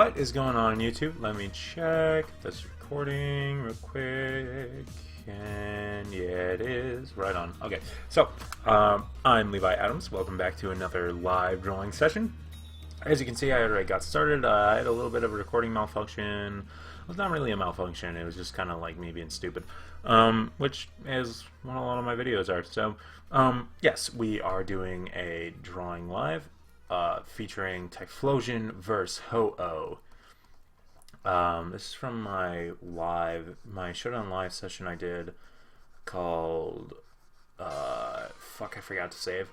What is going on YouTube? Let me check this recording real quick. And yeah, it is right on. Okay, so I'm Levi Adams. Welcome back to another live drawing session. As you can see, I already got started. I had a little bit of a recording malfunction. It was not really a malfunction. It was just kind of like me being stupid, which is what a lot of my videos are. So yes, we are doing a drawing live. Featuring Typhlosion vs. Ho-Oh. This is from my Showdown Live session I did called, fuck, I forgot to save.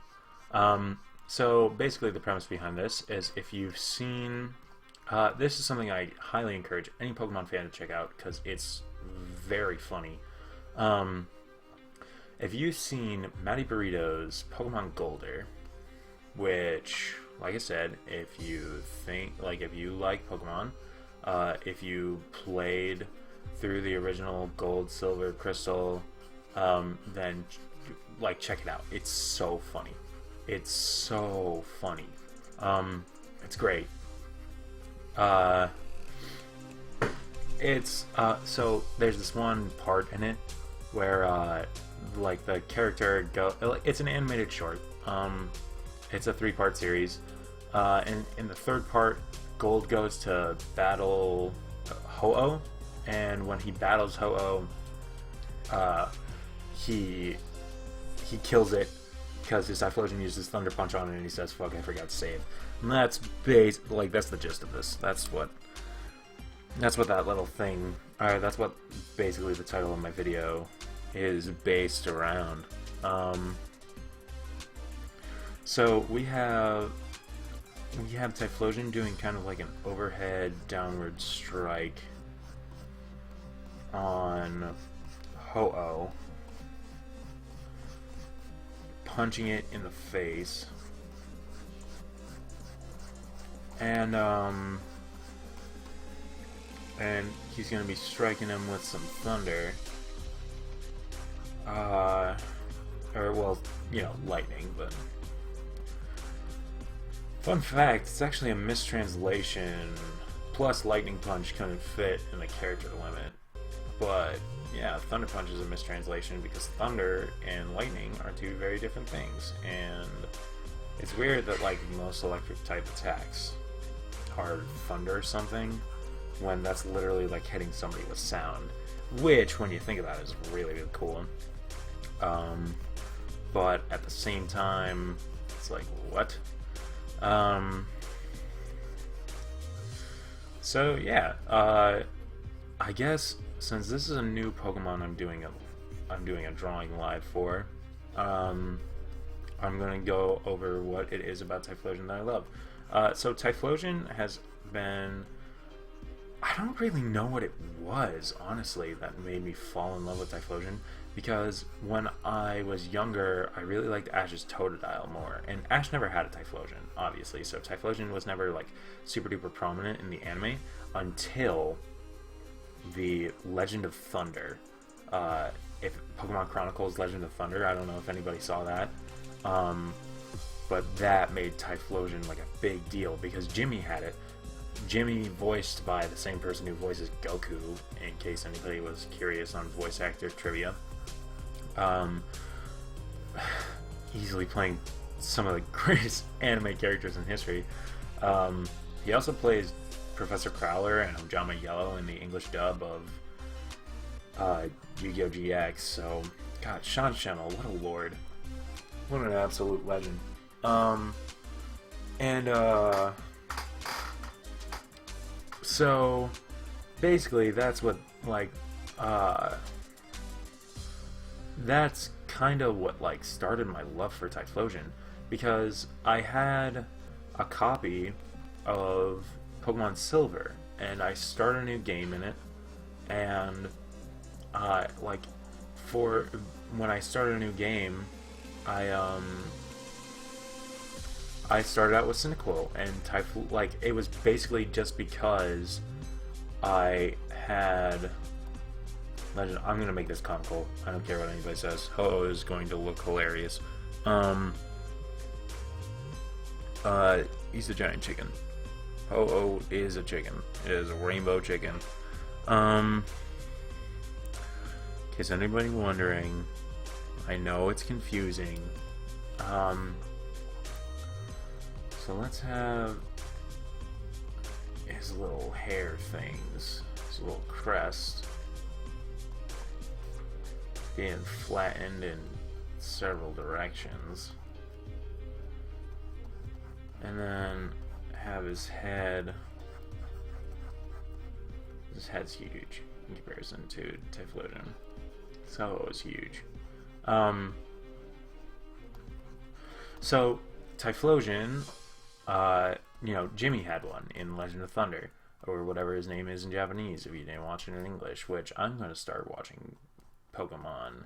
So basically the premise behind this is if you've seen, this is something I highly encourage any Pokemon fan to check out because it's very funny. If you've seen Matty Burrito's Pokemon Golder, which, like I said, if you like Pokemon, if you played through the original Gold, Silver, Crystal, then check it out. It's so funny. It's so funny. It's great. So there's this one part in it where the character it's an animated short. It's a 3-part series, and in the 3rd part, Gold goes to battle Ho-Oh, and when he battles Ho-Oh, he kills it because his Typhlosion uses Thunder Punch on it, and he says, "Fuck, I forgot to save." And that's that's the gist of this. That's what that little thing. That's what basically the title of my video is based around. So we have Typhlosion doing kind of like an overhead downward strike on Ho-Oh, punching it in the face, and he's gonna be striking him with some thunder, or well, lightning, but. Fun fact, it's actually a mistranslation, plus Lightning Punch couldn't fit in the character limit. But, yeah, Thunder Punch is a mistranslation because Thunder and Lightning are two very different things. And it's weird that, most electric type attacks are Thunder something, when that's literally hitting somebody with sound. Which, when you think about it, is really, really cool. But at the same time, it's like, what? So yeah, I guess since this is a new Pokemon I'm doing a drawing live for, I'm gonna go over what it is about Typhlosion that I love. So Typhlosion has been, I don't really know what it was, honestly, that made me fall in love with Typhlosion, because when I was younger, I really liked Ash's Totodile more, and Ash never had a Typhlosion, obviously, so Typhlosion was never, super duper prominent in the anime until the Legend of Thunder. If Pokemon Chronicles Legend of Thunder, I don't know if anybody saw that, but that made Typhlosion, a big deal, because Jimmy had it. Jimmy voiced by the same person who voices Goku, in case anybody was curious on voice actor trivia. Easily playing some of the greatest anime characters in history. He also plays Professor Crowler and Ojama Yellow in the English dub of Yu-Gi-Oh! GX, so, God, Sean Schemmel, what a lord. What an absolute legend. So, basically, that's what, that's kind of what, started my love for Typhlosion, because I had a copy of Pokemon Silver, and I started a new game in it, and, when I started a new game, I started out with Cyndaquil, and it was basically just because I had Legend. I'm gonna make this comical. I don't care what anybody says. Ho-Oh is going to look hilarious. He's a giant chicken. Ho-Oh is a chicken. It is a rainbow chicken. In case anybody wondering, I know it's confusing. So let's have his little hair things, his little crest, being flattened in several directions. And then have his head. His head's huge in comparison to Typhlosion. So it was huge. So Typhlosion, you know, Jimmy had one in Legend of Thunder, or whatever his name is in Japanese if you didn't watch it in English, which I'm going to start watching Pokemon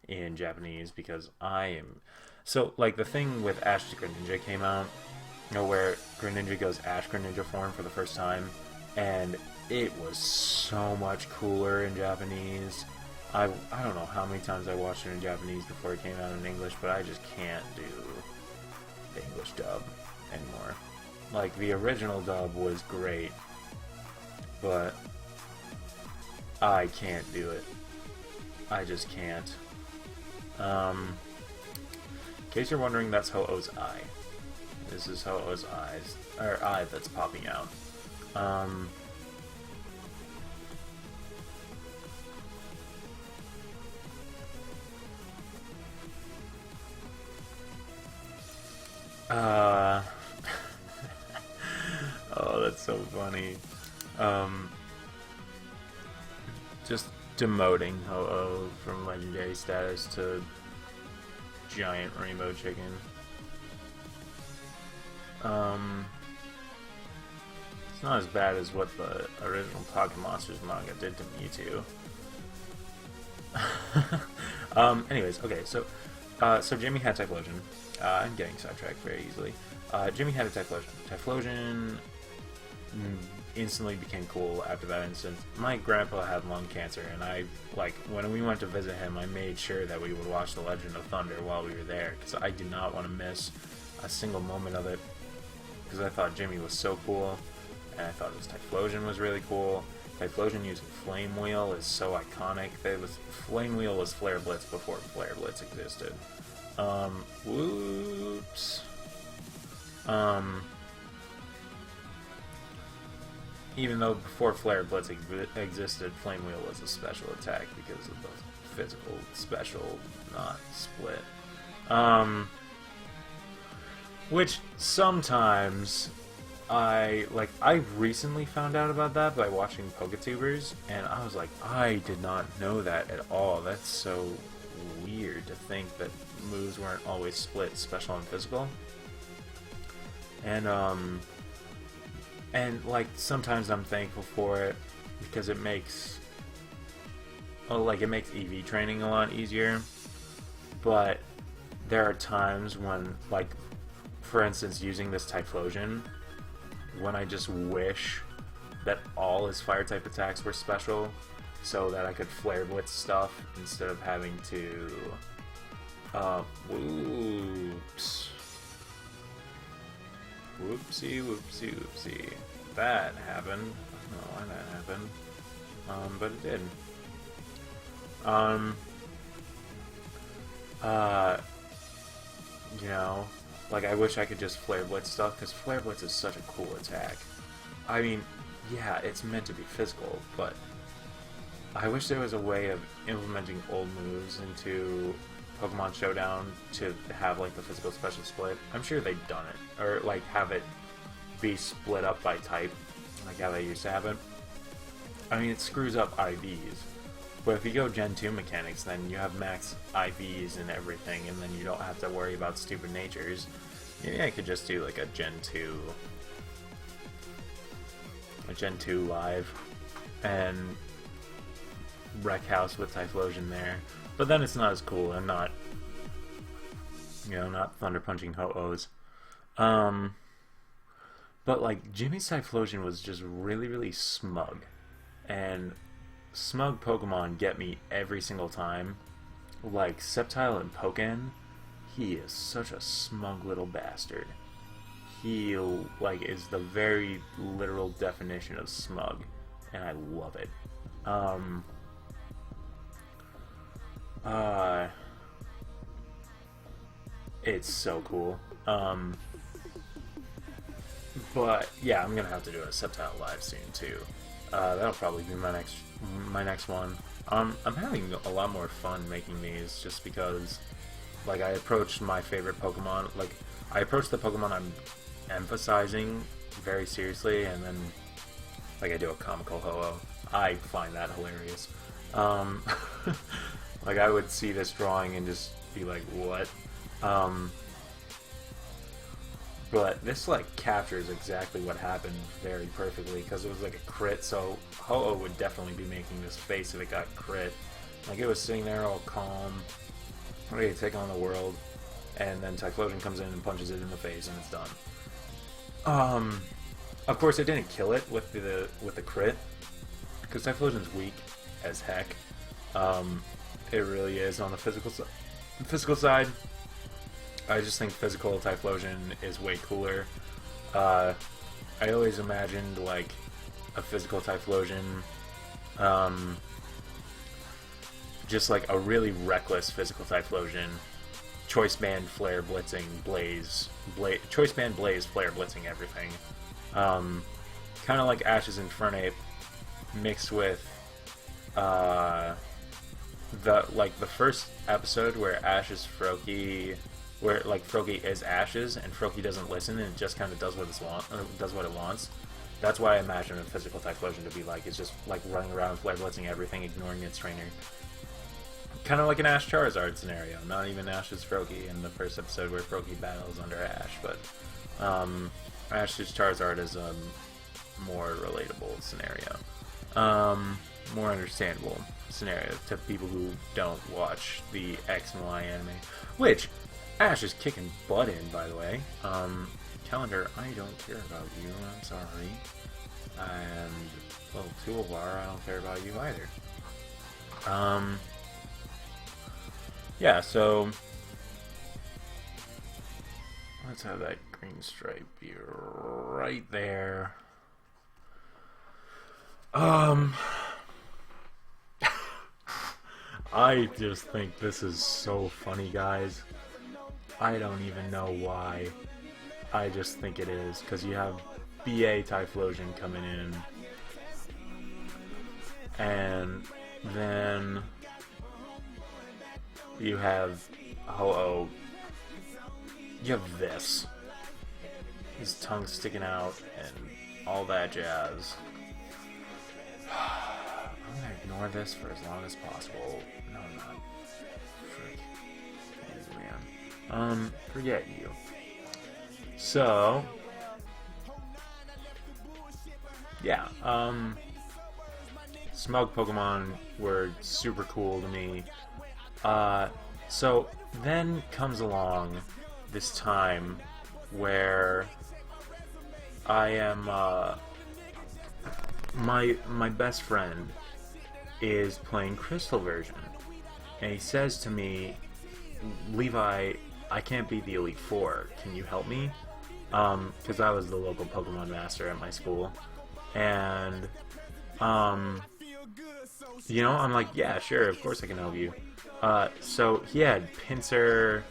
in Japanese because I am... So, like, the thing with Ash the Greninja came out, you know, where Greninja goes Ash Greninja form for the first time, and it was so much cooler in Japanese. I don't know how many times I watched it in Japanese before it came out in English, but I just can't do the English dub anymore. Like, the original dub was great, but I can't do it. I just can't. In case you're wondering, that's Ho-Oh's eye. This is Ho-Oh's eyes, or eye that's popping out. Oh, that's so funny. Just demoting Ho-Oh from legendary status to giant rainbow chicken. It's not as bad as what the original Pocket Monsters manga did to Mewtwo. Anyways, okay, so Jimmy had Typhlosion. I'm getting sidetracked very easily. Jimmy had a Typhlosion. Typhlosion instantly became cool after that instance. My grandpa had lung cancer, and when we went to visit him, I made sure that we would watch The Legend of Thunder while we were there, because I did not want to miss a single moment of it, because I thought Jimmy was so cool, and I thought his Typhlosion was really cool. Typhlosion using Flame Wheel is so iconic. Flame Wheel was Flare Blitz before Flare Blitz existed. Whoops. Even though before Flare Blitz existed, Flame Wheel was a special attack because of the physical special, not split. Which sometimes I recently found out about that by watching PokeTubers, and I was like, I did not know that at all. That's so weird to think that moves weren't always split special and physical. And like sometimes I'm thankful for it because it makes EV training a lot easier. But there are times when, like, for instance, using this Typhlosion, when I just wish that all his fire type attacks were special so that I could Flare Blitz stuff instead of having to whoops. Whoopsie, whoopsie, whoopsie. That happened. I don't know why that happened. But it did. You know, like, I wish I could just Flare Blitz stuff, because Flare Blitz is such a cool attack. I mean, yeah, it's meant to be physical, but I wish there was a way of implementing old moves into Pokemon Showdown to have, like, the physical special split. I'm sure they've done it. Or, like, have it be split up by type, like how they used to have it. I mean, it screws up IVs. But if you go Gen 2 mechanics, then you have max IVs and everything, and then you don't have to worry about stupid natures. Maybe I could just do, like, a Gen 2 live, and wreck house with Typhlosion there. But then it's not as cool, and not, you know, not Thunder Punching Ho-Ohs. But, like, Jimmy's Typhlosion was just really, really smug. And smug Pokemon get me every single time. Like, Sceptile and Pokken, he is such a smug little bastard. he like is the very literal definition of smug, and I love it. It's so cool. But yeah, I'm gonna have to do a subtitle live soon too. That'll probably be my next one. I'm having a lot more fun making these just because, like, I approached my favorite Pokemon, like, I approached the Pokemon I'm emphasizing very seriously, and then, like, I do a comical Ho-Oh. I find that hilarious. Like, I would see this drawing and just be like, what? But this, like, captures exactly what happened very perfectly, because it was like a crit, so Ho-Oh would definitely be making this face if it got crit. Like, it was sitting there all calm, ready to take on the world, and then Typhlosion comes in and punches it in the face, and it's done. Of course, it didn't kill it with the crit, because Typhlosion's weak as heck. It really is on the physical side. I just think physical Typhlosion is way cooler. I always imagined, like, a physical Typhlosion, just like a really reckless physical Typhlosion. Choice Band, Flare, Blitzing, Choice Band, Blaze, Flare, Blitzing, everything. Kind of like Ash's Infernape mixed with the first episode where Ash is Froakie, where like Froakie is Ash's and Froakie doesn't listen and it just kind of does what it wants. That's why I imagine a physical Typhlosion to be like. It's just like running around, flare blitzing everything, ignoring its trainer. Kind of like an Ash Charizard scenario. Not even Ash's Froakie in the first episode where Froakie battles under Ash, but Ash's Charizard is a more relatable scenario. More understandable scenario to people who don't watch the X and Y anime. Which, Ash is kicking butt in, by the way. Calendar, I don't care about you, I'm sorry. And, well, Toolbar, I don't care about you either. Yeah, so let's have that green stripe be right there. I just think this is so funny, guys. I don't even know why. I just think it is, because you have BA Typhlosion coming in, and then you have Ho-Oh. You have this. His tongue sticking out and all that jazz. I'm gonna ignore this for as long as possible. No, I'm not. Frick. Jeez, man. Forget you. So, yeah, smug Pokemon were super cool to me. So then comes along this time where I am, my best friend is playing Crystal version, and he says to me, Levi, I can't beat the Elite Four, can you help me? Because I was the local Pokemon master at my school, and, you know, I'm like, yeah, sure, of course I can help you. So he had Pinsir,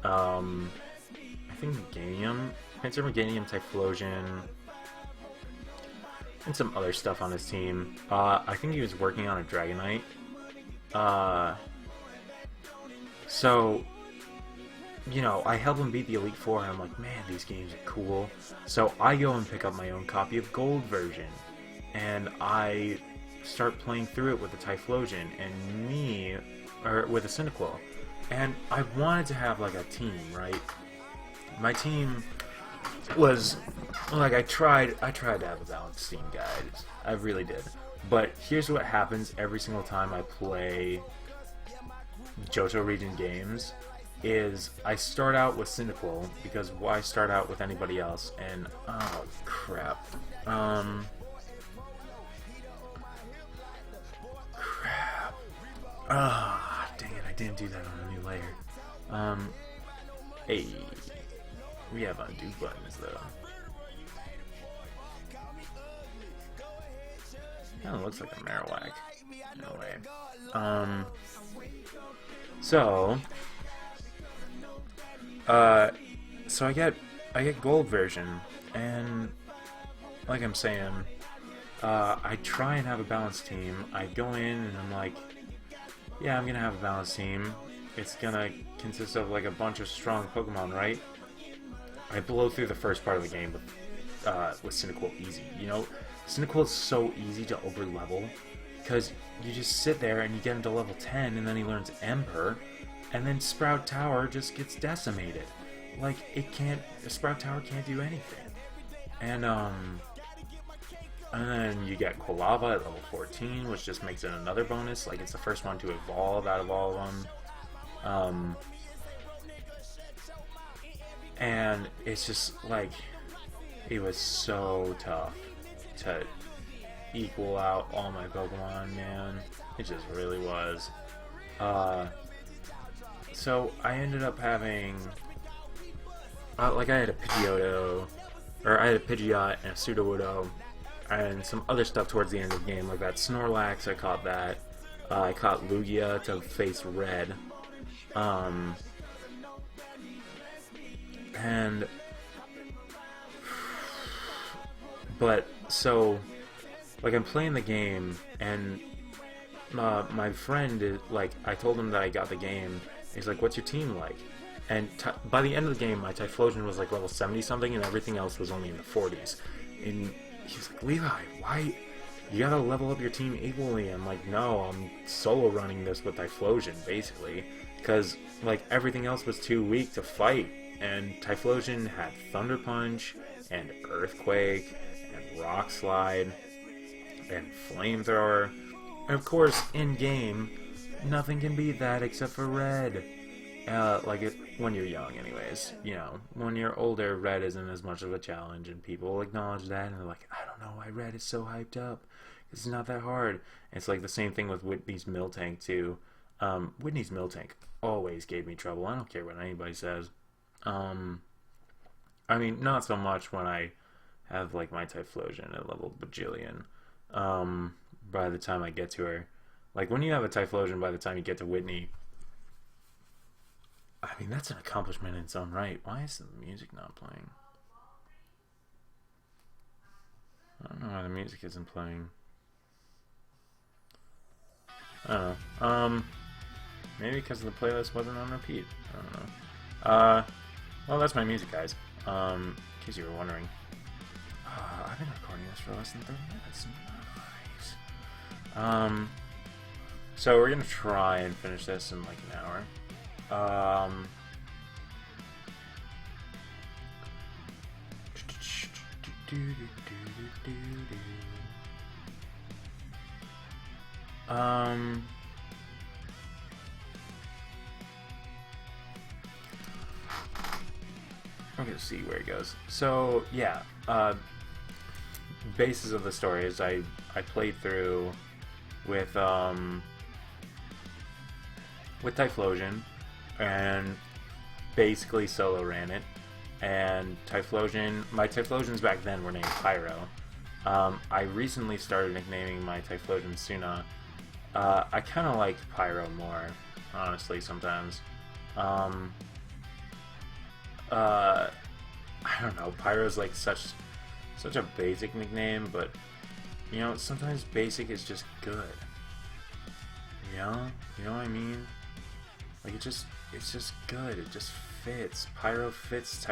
I think Meganium, Pinsir, Meganium, Typhlosion, and some other stuff on his team. I think he was working on a Dragonite. So, you know, I help him beat the Elite Four, and I'm like, man, these games are cool. So I go and pick up my own copy of Gold version, and I start playing through it with the Typhlosion, or with a Cyndaquil. And I wanted to have, like, a team, right? My team was, like, I tried to have a balanced team, guys. I really did. But here's what happens every single time I play Johto region games, is I start out with Cyndaquil, because why start out with anybody else? And, oh, crap. Dang it, I didn't do that on a new layer. Hey. We have undo buttons though. Kind of looks like a Marowak in a way. So I get gold version, and like I'm saying, I try and have a balanced team. I go in and I'm like, yeah, I'm gonna have a balanced team. It's gonna consist of like a bunch of strong Pokemon, right? I blow through the first part of the game with Cyndaquil easy. You know, Cyndaquil is so easy to over level because you just sit there and you get him to level 10, and then he learns Ember, and then Sprout Tower just gets decimated. Like, Sprout Tower can't do anything. And then you get Quilava at level 14, which just makes it another bonus. Like, it's the first one to evolve out of all of them. And it's just, like, it was so tough to equal out all my Pokemon, man. It just really was. So I ended up having, like, I had a Pidgeotto, or I had a Pidgeot and a Sudowoodo, and some other stuff towards the end of the game, like that Snorlax, I caught that. I caught Lugia to face red. But, so, like, I'm playing the game, and my friend is, like, I told him that I got the game. He's like, what's your team like? And by the end of the game, my Typhlosion was like level 70 something, and everything else was only in the 40s. And he's like, Levi, why? You gotta level up your team equally. I'm like, no, I'm solo running this with Typhlosion, basically. Because, like, everything else was too weak to fight. And Typhlosion had Thunder Punch, and Earthquake, and Rock Slide, and Flamethrower. And of course, in-game, nothing can beat that except for red. When you're young anyways. You know, when you're older, red isn't as much of a challenge, and people will acknowledge that, and they're like, I don't know why red is so hyped up. It's not that hard. And it's like the same thing with Whitney's Miltank, too. Whitney's Miltank always gave me trouble. I don't care what anybody says. I mean, not so much when I have, like, my Typhlosion at level bajillion. By the time I get to her. Like, when you have a Typhlosion by the time you get to Whitney, I mean, that's an accomplishment in its own right. Why is the music not playing? I don't know why the music isn't playing. I don't know. Maybe because the playlist wasn't on repeat. I don't know. Well, that's my music, guys. In case you were wondering. I've been recording this for less than 30 minutes. Nice. So we're gonna try and finish this in like an hour. I'm gonna see where it goes. So yeah, basis of the story is I played through with Typhlosion, and basically solo ran it. And Typhlosion, my Typhlosions back then were named Pyro. I recently started nicknaming my Typhlosion Suna. I kind of like Pyro more, honestly, sometimes. I don't know, Pyro's like such a basic nickname, but, you know, sometimes basic is just good. You know what I mean? Like, it's just good. It just fits. Pyro fits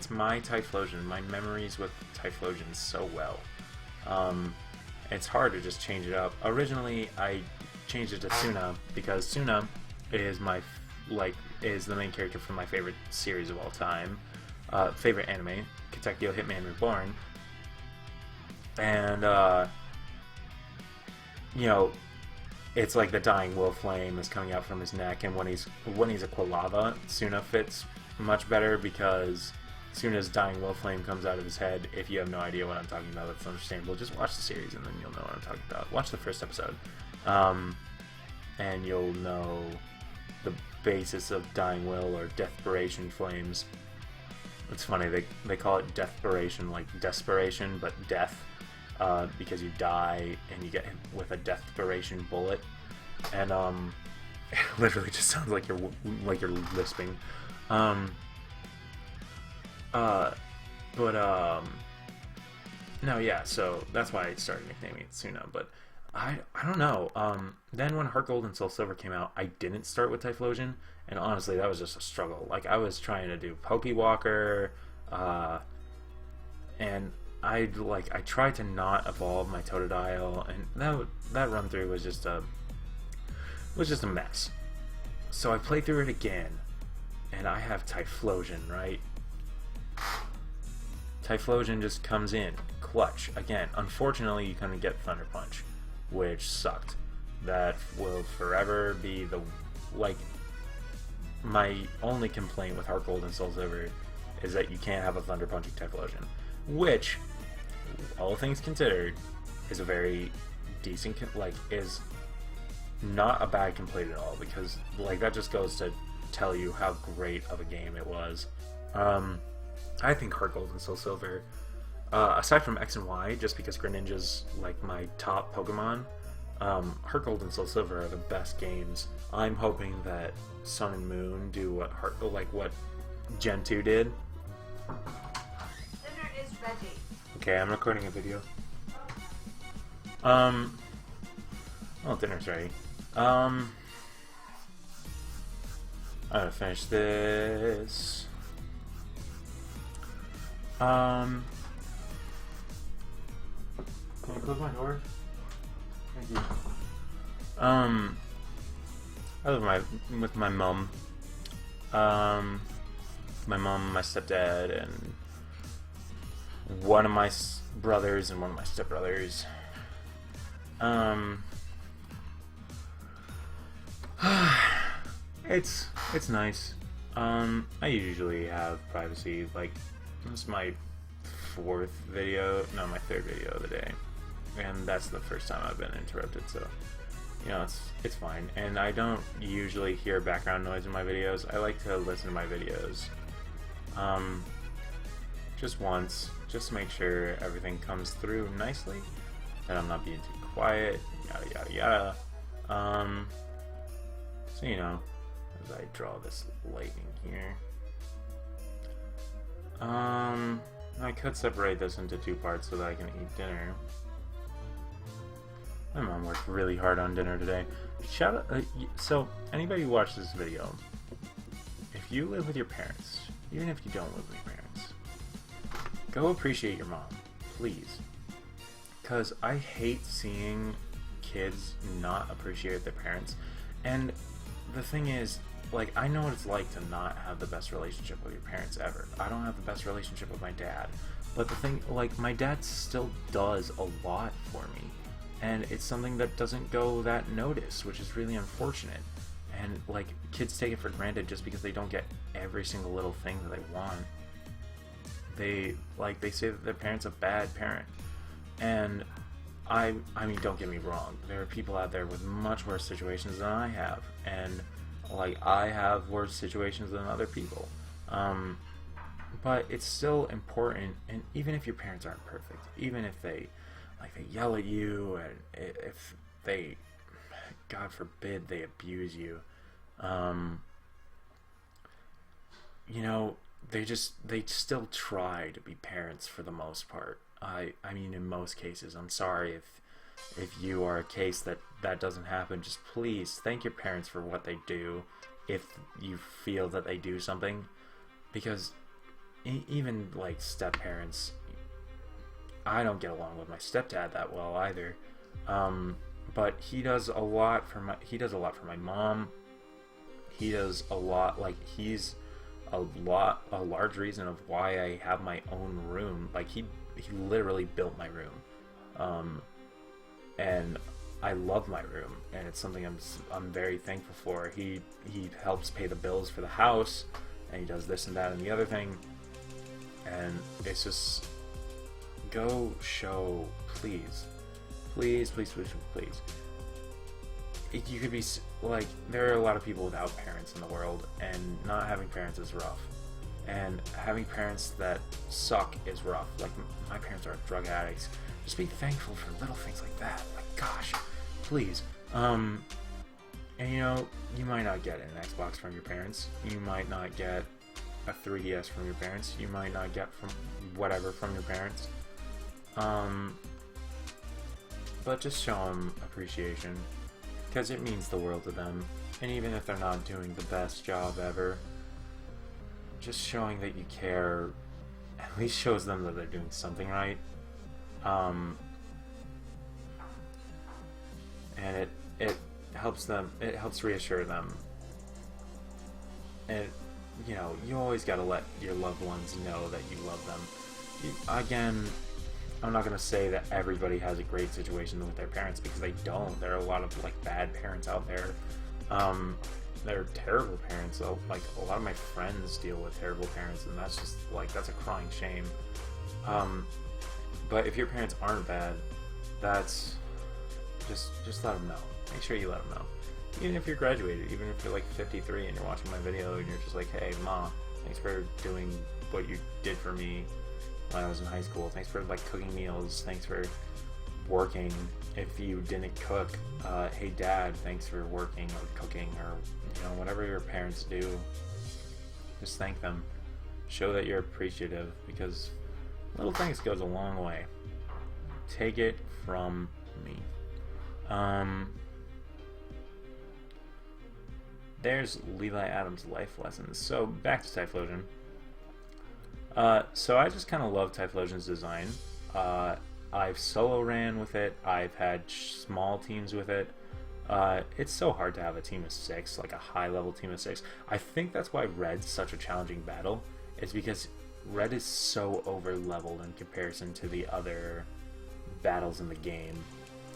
my Typhlosion, my memories with Typhlosion so well. It's hard to just change it up. Originally, I changed it to Suna because Suna is is the main character from my favorite series of all time, favorite anime, Katekyo Hitman Reborn, and you know, it's like the dying will flame is coming out from his neck, and when he's a Quilava, Suna fits much better because Suna's dying will flame comes out of his head. If you have no idea what I'm talking about, that's understandable. Just watch the series and then you'll know what I'm talking about. Watch the first episode, and you'll know the basis of dying will or desperation flames. It's funny, they call it desperation, like desperation, but death, because you die and you get hit with a desperation bullet, and it literally just sounds like you're lisping. No, yeah, so that's why I started nicknaming it Suna, but I don't know. Then when Heart Gold and Soul Silver came out, I didn't start with Typhlosion, and honestly, that was just a struggle. Like, I was trying to do Pokewalker, and I tried to not evolve my Totodile, and that run through was just a mess. So I played through it again, and I have Typhlosion, right? Typhlosion just comes in, clutch, again. Unfortunately, you kind of get Thunder Punch, which sucked. That will forever be my only complaint with Heart Gold and Soul Silver is that you can't have a Thunder Punching Typhlosion, which, all things considered, is a very decent, is not a bad complaint at all, because that just goes to tell you how great of a game it was. I think Heart Gold and Soul Silver, aside from X and Y, just because Greninja's my top Pokemon, Heart Gold and Soul Silver are the best games. I'm hoping that Sun and Moon do what Gen 2 did. Dinner is ready. Okay, I'm recording a video. Well, dinner's ready. I'm gonna finish this. Can you close my door? Thank you. I live with my mom. My mom, my stepdad, and one of my brothers and one of my stepbrothers. It's nice. I usually have privacy. This is my third video of the day, and that's the first time I've been interrupted, so it's fine. And I don't usually hear background noise in my videos. I like to listen to my videos just once, just to make sure everything comes through nicely, that I'm not being too quiet, yada yada yada. So as I draw this lightning here, I could separate this into two parts so that I can eat dinner. My mom worked really hard on dinner today. So anybody who watched this video, if you live with your parents, even if you don't live with your parents, go appreciate your mom, please. Because I hate seeing kids not appreciate their parents. And the thing is, I know what it's like to not have the best relationship with your parents ever. I don't have the best relationship with my dad. But the thing, my dad still does a lot for me. And it's something that doesn't go that noticed, which is really unfortunate. And, kids take it for granted just because they don't get every single little thing that they want. They say that their parent's a bad parent. And, I mean, don't get me wrong. There are people out there with much worse situations than I have. And, I have worse situations than other people. But it's still important, and even if your parents aren't perfect, even if they yell at you, and if they, God forbid, they abuse you, they still try to be parents for the most part. I mean, in most cases. I'm sorry if you are a case that doesn't happen. Just please thank your parents for what they do if you feel that they do something, because even step parents, I don't get along with my stepdad that well either, but he does a lot for my mom. He does a lot, he's a large reason of why I have my own room. He literally built my room, and I love my room, and it's something I'm very thankful for. He helps pay the bills for the house, and he does this and that and the other thing, and it's just, go show, please. You could be there are a lot of people without parents in the world, and not having parents is rough. And having parents that suck is rough. Like, my parents are drug addicts. Just be thankful for little things like that. Like, gosh, please. And you know, you might not get an Xbox from your parents. You might not get a 3DS from your parents. You might not get from whatever from your parents. But just show them appreciation, because it means the world to them. And even if they're not doing the best job ever, just showing that you care at least shows them that they're doing something right. And it helps them, it helps reassure them. And you know, you always gotta let your loved ones know that you love them. Again, I'm not gonna say that everybody has a great situation with their parents, because they don't. There are a lot of like bad parents out there. They're terrible parents. So, like, a lot of my friends deal with terrible parents, and that's just like, that's a crying shame. But if your parents aren't bad, that's just let them know. Make sure you let them know. Even if you're graduated, even if you're like 53 and you're watching my video and you're just like, hey, Ma, thanks for doing what you did for me when I was in high school. Thanks for like cooking meals. Thanks for working. If you didn't cook, hey, Dad, thanks for working or cooking, or you know, whatever your parents do. Just thank them. Show that you're appreciative, because little things goes a long way. Take it from me. There's Levi Adams' life lessons. So back to Typhlosion. So I just kind of love Typhlosion's design. I've solo ran with it. I've had small teams with it. It's so hard to have a team of 6, like a high level team of 6. I think that's why Red's such a challenging battle. It's because Red is so over leveled in comparison to the other battles in the game.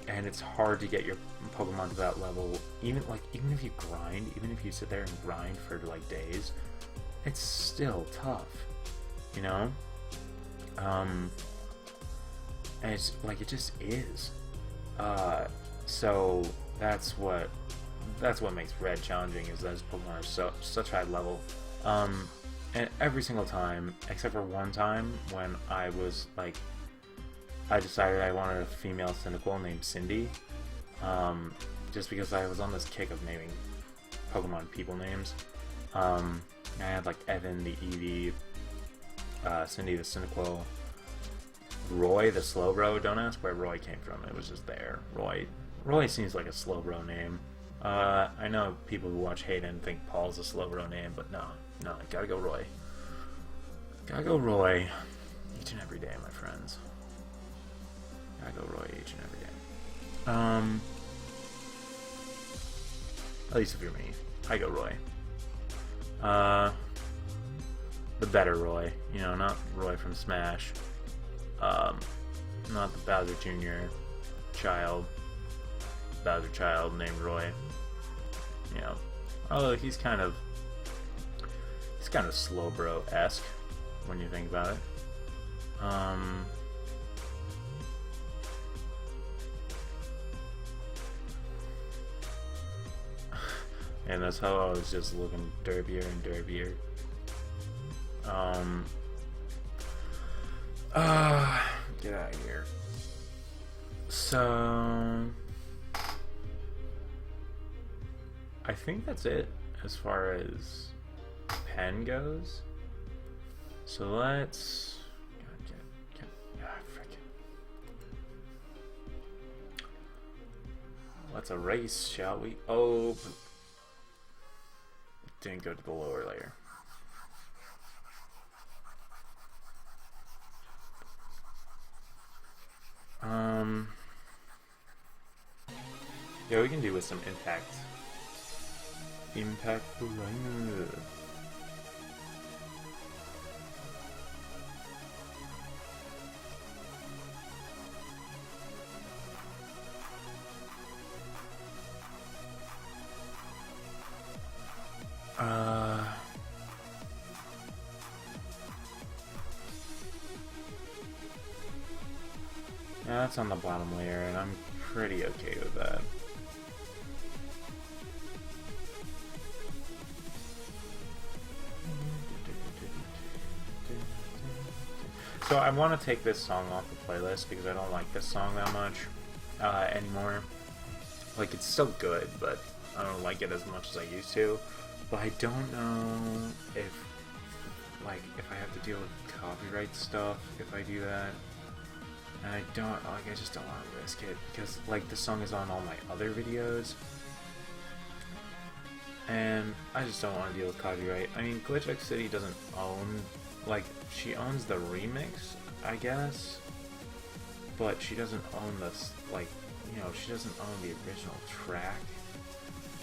And it's hard to get your Pokemon to that level. Even if you grind, even if you sit there and grind for like days, it's still tough, you know? And it's like, it just is. So that's what makes Red challenging, is that his Pokemon are such high level. And every single time, except for one time when I was like, I decided I wanted a female Cyndaquil named Cindy, just because I was on this kick of naming Pokemon people names. I had like Evan the Eevee, Cindy the Cyndaquil, Roy the Slowbro. Don't ask where Roy came from, it was just there. Roy seems like a Slowbro name. I know people who watch Hayden think Paul's a Slowbro name, but no, gotta go Roy. Gotta go Roy each and every day, my friends. I go Roy each and every day. At least if you're me, I go Roy. The better Roy, you know, not Roy from Smash. Not the Bowser Jr. child. Bowser child named Roy. You know, although he's kind of Slowbro-esque when you think about it. And that's how I was just looking derpier and derpier. Get out of here. So I think that's it as far as pen goes. So let's let's erase, shall we? Oh, didn't go to the lower layer. Yeah, we can do with some impact. Impact Liner. Yeah, that's on the bottom layer, and I'm pretty okay with that. So I want to take this song off the playlist because I don't like this song that much anymore. Like, it's still good, but I don't like it as much as I used to. But I don't know if I have to deal with copyright stuff if I do that. And I just don't want to risk it because, like, the song is on all my other videos. And I just don't want to deal with copyright. I mean, Glitch X City doesn't own, like, she owns the remix, I guess. But she doesn't own this, like, you know, she doesn't own the original track.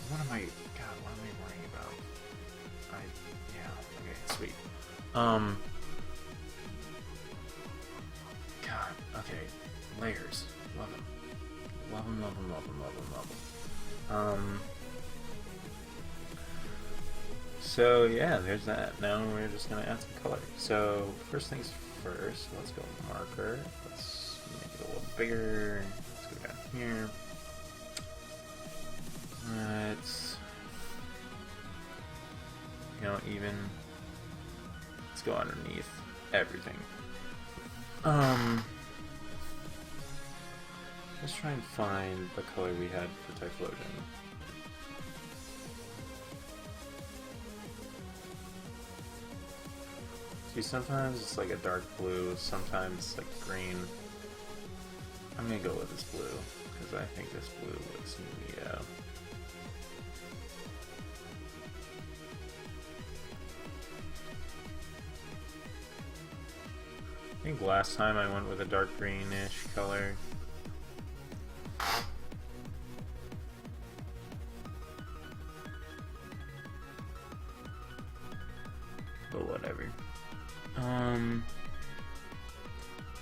What am I worrying about? Okay, sweet. God, okay, layers, love them. So yeah, there's that. Now we're just gonna add some color. So first things first, let's go marker. Let's make it a little bigger. Let's go down here. Let's, let's go underneath everything. Let's try and find the color we had for Typhlosion. See, sometimes it's like a dark blue, sometimes it's like green. I'm gonna go with this blue, because I think this blue looks neat. I think last time I went with a dark greenish color. But whatever.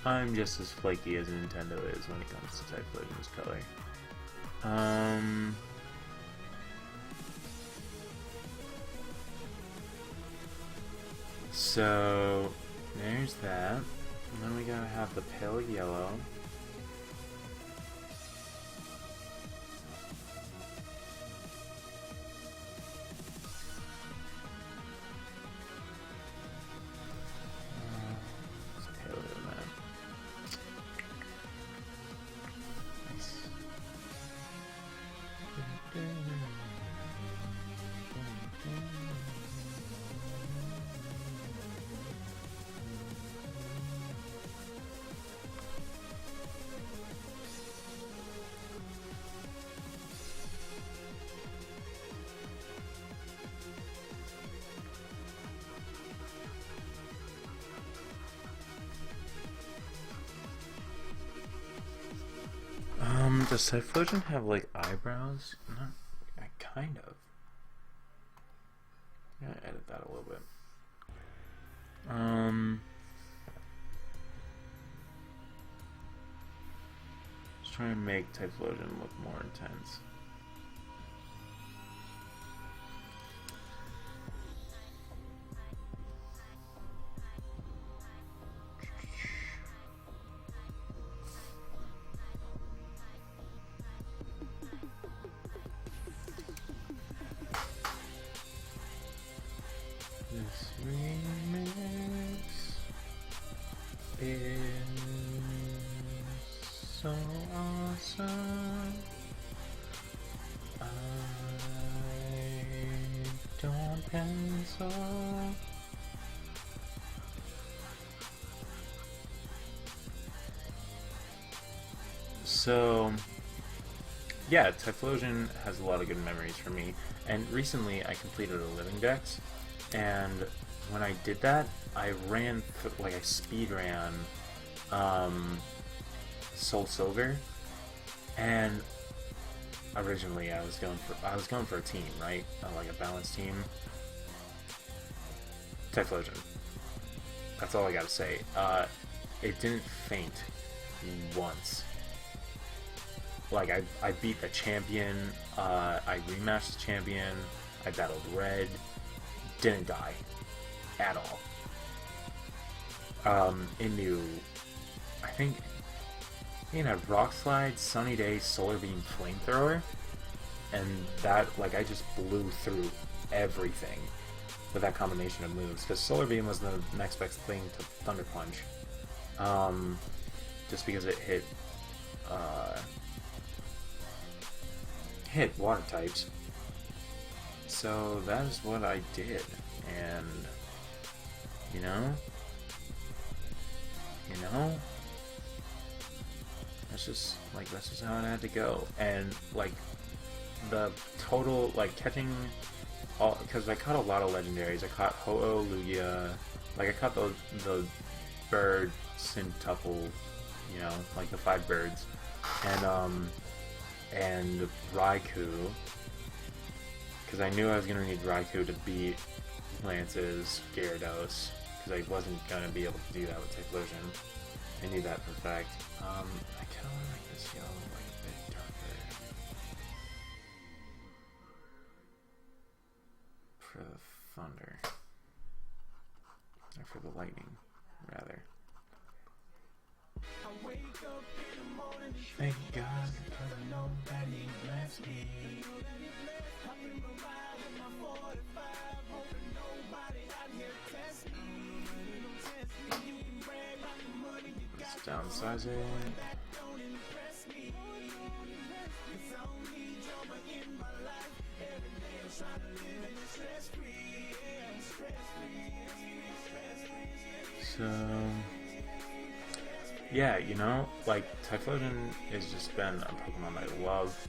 I'm just as flaky as Nintendo is when it comes to Typhlosion's color. So there's that. And then we gotta have the pale yellow. Let's pale it in that. Nice. Does Typhlosion have like eyebrows? Not, kind of. I'm gonna edit that a little bit. Let's try and make Typhlosion look more intense. This remix is so awesome. I don't pencil. So yeah, Typhlosion has a lot of good memories for me, and recently I completed a living dex. And when I did that, I ran, like, I speed ran Soul Silver, and originally I was going for a team, right? Like a balanced team. Typhlosion. That's all I gotta say. It didn't faint once. Like, I beat the champion, I rematched the champion, I battled Red. Didn't die at all. Into, I think, Rock Slide, Sunny Day, Solar Beam, Flamethrower, and that, like, I just blew through everything with that combination of moves, because Solar Beam was the next best thing to Thunder Punch, just because it hit water types. So that is what I did, and you know, that's just how it had to go. And like the total, like catching all, because I caught a lot of legendaries. I caught Ho-Oh, Lugia, like I caught the bird centuple, you know, like the 5 birds, and Raikou, because I knew I was gonna need Raikou to beat Lance's Gyarados, because I wasn't gonna be able to do that with Typhlosion. I knew that for a fact. I kind of like this yellow, like a bit darker for the thunder, or for the lightning, rather. Thank God because nobody bless me. Let's downsize it. So yeah, you know, like Typhlosion has just been a Pokemon I love.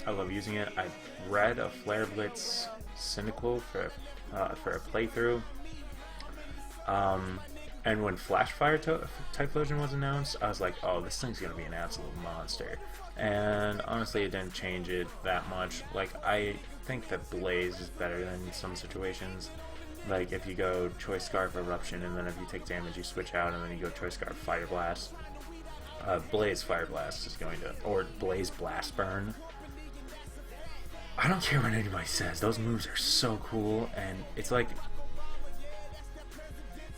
I love using it. I read a Flare Blitz Cynical for a playthrough. And when Flash Fire Typhlosion was announced, I was like, oh, this thing's gonna be an absolute monster. And honestly, it didn't change it that much. Like, I think that Blaze is better than some situations. Like, if you go Choice Scarf Eruption, and then if you take damage, you switch out, and then you go Choice Scarf Fire Blast. Blaze Fire Blast is going to, or Blaze Blast Burn. I don't care what anybody says, those moves are so cool, and it's like,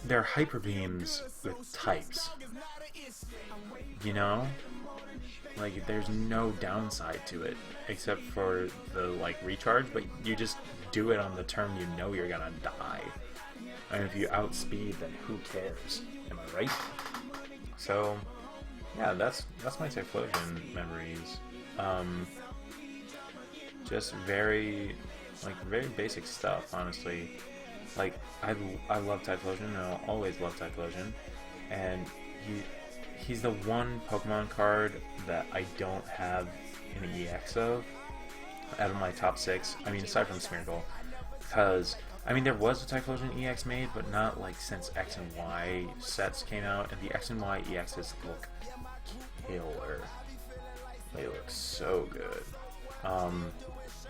they're Hyper Beams with types. You know? Like, there's no downside to it, except for the, like, recharge, but you just do it on the turn you know you're gonna die. And if you outspeed, then who cares? Am I right? So, yeah, that's my Typhlosion memories. Just very basic stuff, honestly. Like, I love Typhlosion, and I'll always love Typhlosion. And he's the one Pokemon card that I don't have an EX of out of my top 6. I mean, aside from Smeargle, because I mean there was a Typhlosion EX made, but not like since X and Y sets came out, and the X and Y EXs look killer. They look so good.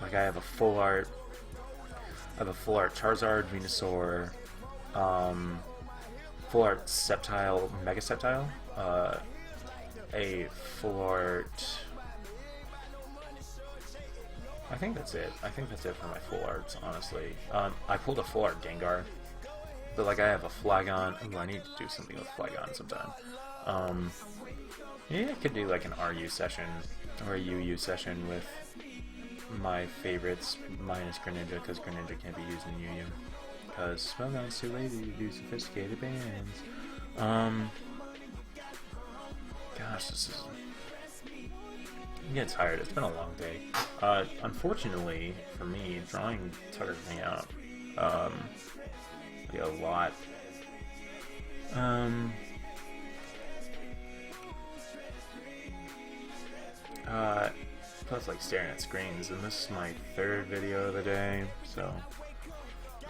Like I have a full art Charizard, Venusaur, full art Sceptile, Mega Sceptile, a full art. I think that's it. I think that's it for my full arts, honestly. I pulled a full art Gengar, but like I have a Flygon. Ooh, I need to do something with Flygon sometime. Yeah, I could do like an RU session or a UU session with my favorites minus Greninja, because Greninja can't be used in UU because Spellbound's too lazy to do sophisticated bands. Gosh, this is... I'm getting tired. It's been a long day. Unfortunately for me, drawing tires me out like a lot. Plus, like, staring at screens, and this is my 3rd video of the day, so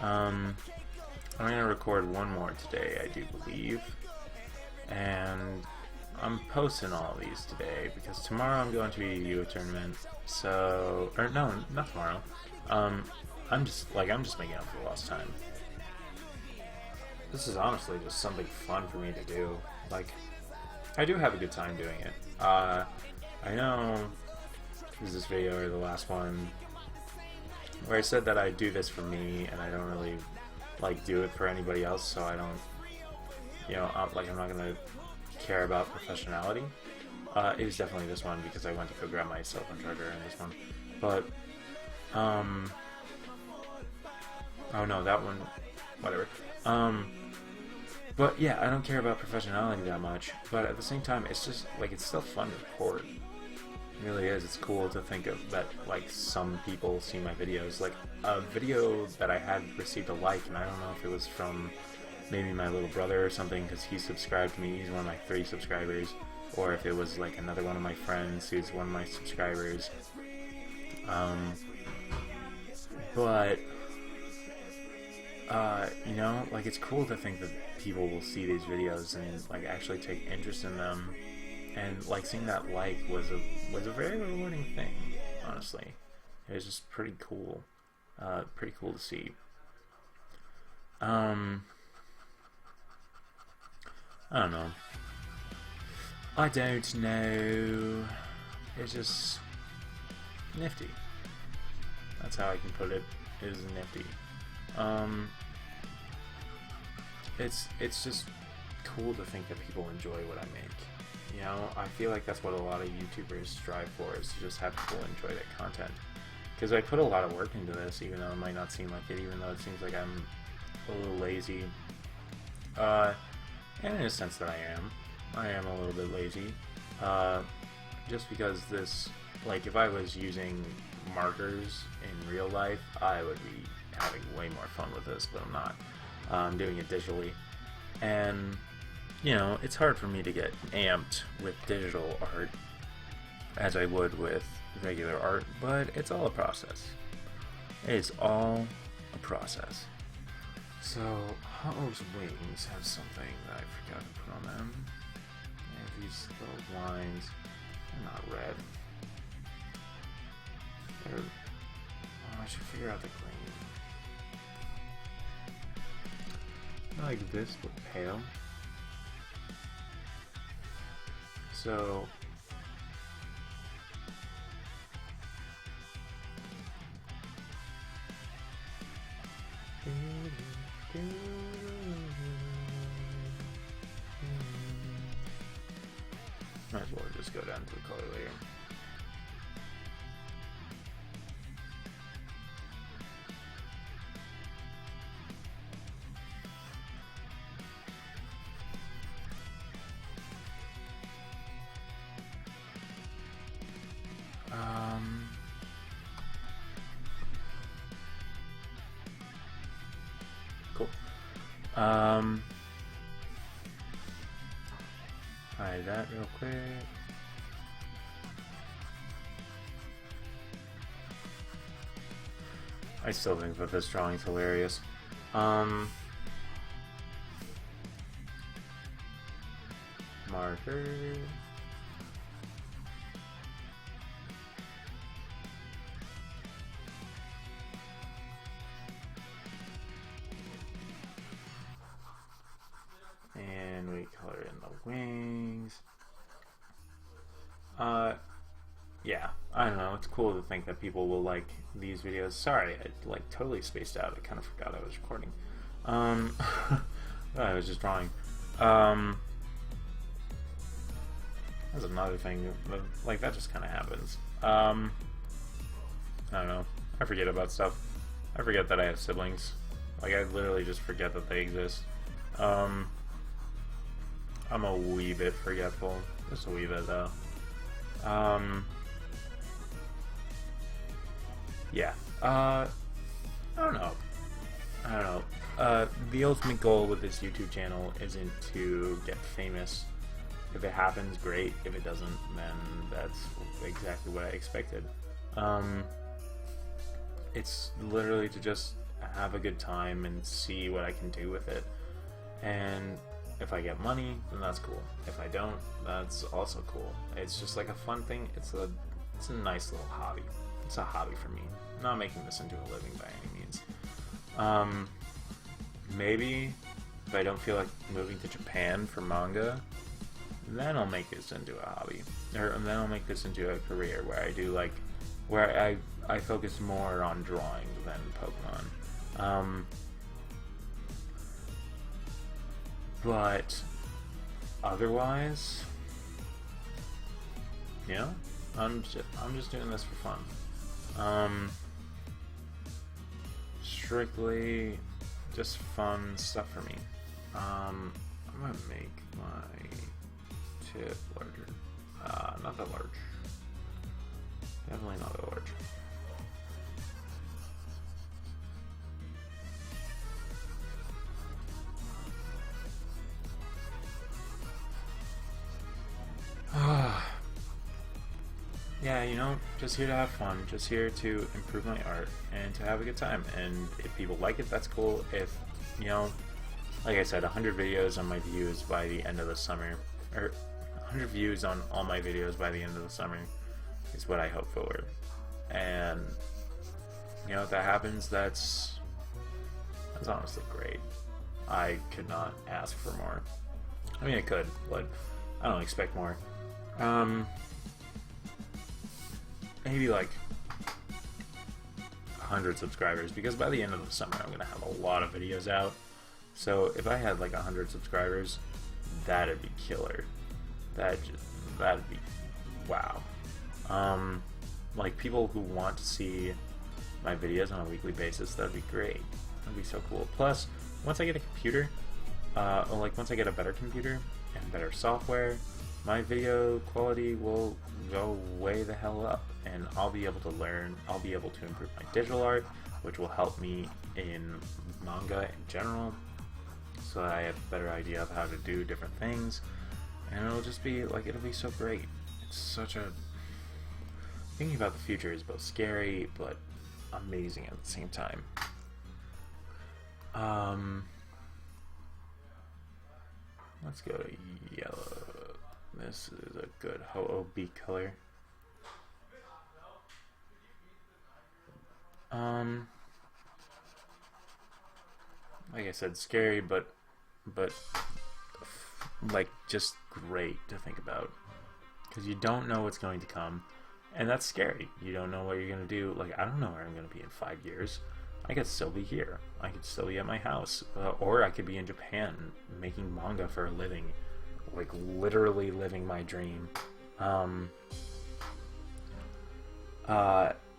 I'm gonna record one more today, I do believe, and I'm posting all of these today because tomorrow I'm going to a UU tournament. So, or no, not tomorrow. I'm just making up for lost time. This is honestly just something fun for me to do. Like, I do have a good time doing it. I know is this video or the last one where I said that I do this for me and I don't really like do it for anybody else, so I don't, you know, I'm not gonna care about professionality. It was definitely this one because I went to go grab my cell phone charger in this one, but oh no, that one, whatever. But yeah, I don't care about professionality that much. But at the same time, it's just like it's still fun to record. It really is. It's cool to think of that. Like some people see my videos. Like a video that I had received a like, and I don't know if it was from maybe my little brother or something, because he subscribed to me. He's one of my 3 subscribers. Or if it was like another one of my friends who's one of my subscribers. But you know, like it's cool to think that people will see these videos and like actually take interest in them, and like seeing that like was a very rewarding thing. Honestly, it was just pretty cool to see. I don't know. I don't know. It's just nifty. That's how I can put it. It is nifty. It's just cool to think that people enjoy what I make. You know, I feel like that's what a lot of YouTubers strive for, is to just have people enjoy their content. Because I put a lot of work into this, even though it might not seem like it, even though it seems like I'm a little lazy. And in a sense that I am a little bit lazy. Just because this, like if I was using markers in real life, I would be having way more fun with this, but I'm not. I'm doing it digitally, and you know, it's hard for me to get amped with digital art as I would with regular art, but it's all a process. It is all a process. So, Hollow's wings have something that I forgot to put on them. They have these little lines. They're not red. They're... Oh, I should figure out the green. Like this, but pale. So... Might as well just go down to the color layer. Cool. Hide that real quick. I still think that this drawing's hilarious. Marker. And we color in the wings. Yeah, I don't know, it's cool to think that people will like these videos. Sorry, I like totally spaced out. I kind of forgot I was recording. I was just drawing. That's another thing, like that just kind of happens. I don't know, I forget about stuff. I forget that I have siblings. Like I literally just forget that they exist. I'm a wee bit forgetful, just a wee bit though. Yeah, I don't know. The ultimate goal with this YouTube channel isn't to get famous. If it happens, great. If it doesn't, then that's exactly what I expected. It's literally to just have a good time and see what I can do with it. And if I get money, then that's cool. If I don't, that's also cool. It's just like a fun thing. It's a nice little hobby. It's a hobby for me. I'm not making this into a living by any means. Maybe if I don't feel like moving to Japan for manga, then I'll make this into a hobby. Or then I'll make this into a career where I do like, where I focus more on drawing than Pokemon. But otherwise, yeah, I'm just doing this for fun. Strictly just fun stuff for me. I'm gonna make my tip larger. Not that large. Definitely not that large. Yeah, you know, just here to have fun, just here to improve my art and to have a good time. And if people like it, that's cool. If, you know, like I said, 100 videos on my views by the end of the summer, or 100 views on all my videos by the end of the summer is what I hope for. And, you know, if that happens, that's honestly great. I could not ask for more. I mean, I could, but I don't expect more. Maybe like 100 subscribers, because by the end of the summer I'm gonna have a lot of videos out. So if I had like 100 subscribers, that'd be killer. That'd be wow. Like people who want to see my videos on a weekly basis, that'd be great. That'd be so cool. Plus, once I get a computer, or like once I get a better computer and better software, my video quality will go way the hell up, and I'll be able to improve my digital art, which will help me in manga in general, so that I have a better idea of how to do different things, and it'll just be like, it'll be so great. It's such a, thinking about the future is both scary but amazing at the same time. Let's go to yellow. This is a good Ho-Oh-B color. Like I said, scary, but like just great to think about, because you don't know what's going to come, and that's scary. You don't know what you're gonna do. Like, I don't know where I'm gonna be in 5 years. I could still be here. I could still be at my house, or I could be in Japan making manga for a living, like literally living my dream.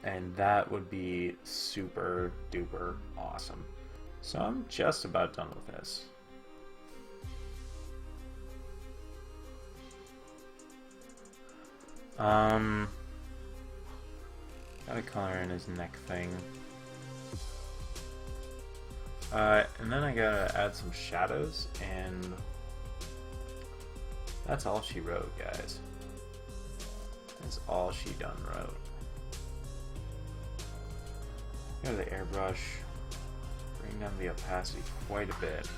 And that would be super duper awesome. So I'm just about done with this. Gotta color in his neck thing. And then I gotta add some shadows, and that's all she wrote, guys. That's all she done wrote. Go to the airbrush, bring down the opacity quite a bit.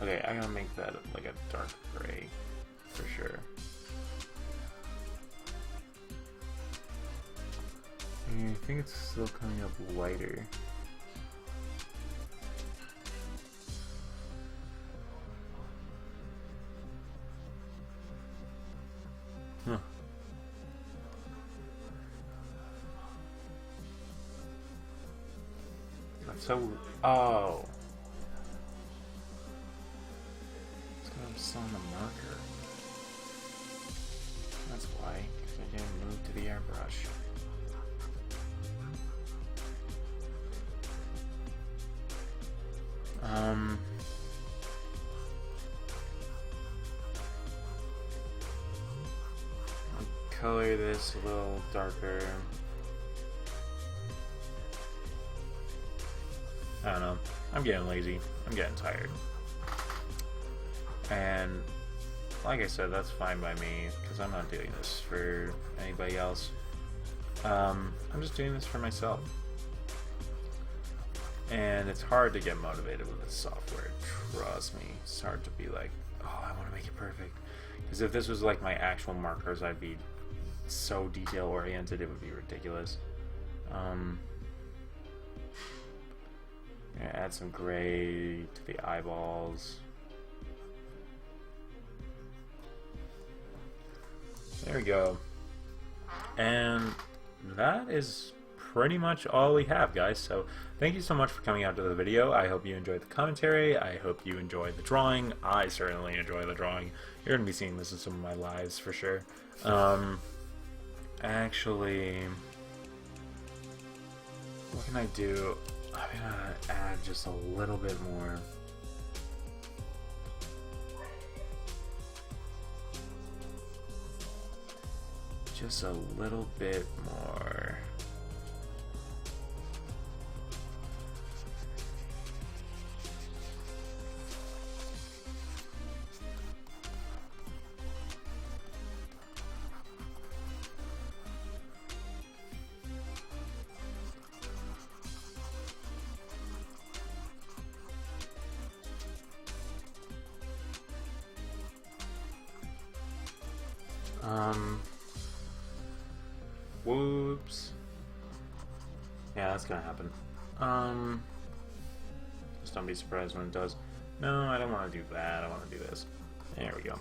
Okay, I gotta make that like a dark gray for sure. I think it's still coming up lighter. Huh. That's so... Oh! It's because I'm still on the marker. That's why, because I didn't move to the airbrush. I'll color this a little darker. I don't know. I'm getting lazy. I'm getting tired. And like I said, that's fine by me, because I'm not doing this for anybody else. I'm just doing this for myself. And it's hard to get motivated with this software, trust me. It's hard to be like, oh, I want to make it perfect. Because if this was like my actual markers, I'd be so detail oriented, it would be ridiculous. Gonna add some gray to the eyeballs. There we go. And that is pretty much all we have, guys. So thank you so much for coming out to the video. I hope you enjoyed the commentary. I hope you enjoyed the drawing. I certainly enjoy the drawing. You're gonna be seeing this in some of my lives for sure. Actually, What can I do? I'm gonna add just a little bit more. Just a little bit more. Whoops. Yeah, that's gonna happen. Just don't be surprised when it does. No, I don't want to do that. I want to do this. There we go.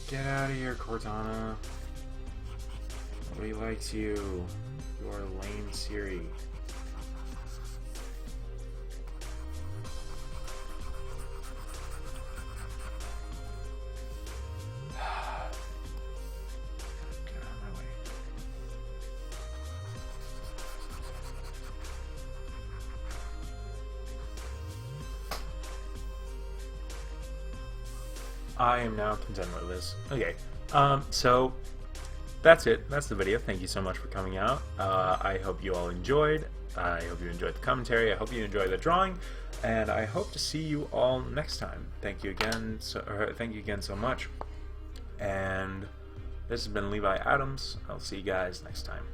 Get out of here, Cortana. Nobody likes you. You are lame Siri. I am now content with this. Okay, so that's it. That's the video. Thank you so much for coming out. I hope you all enjoyed. I hope you enjoyed the commentary. I hope you enjoyed the drawing, and I hope to see you all next time. Thank you again. Thank you again so much. And this has been Levi Adams. I'll see you guys next time.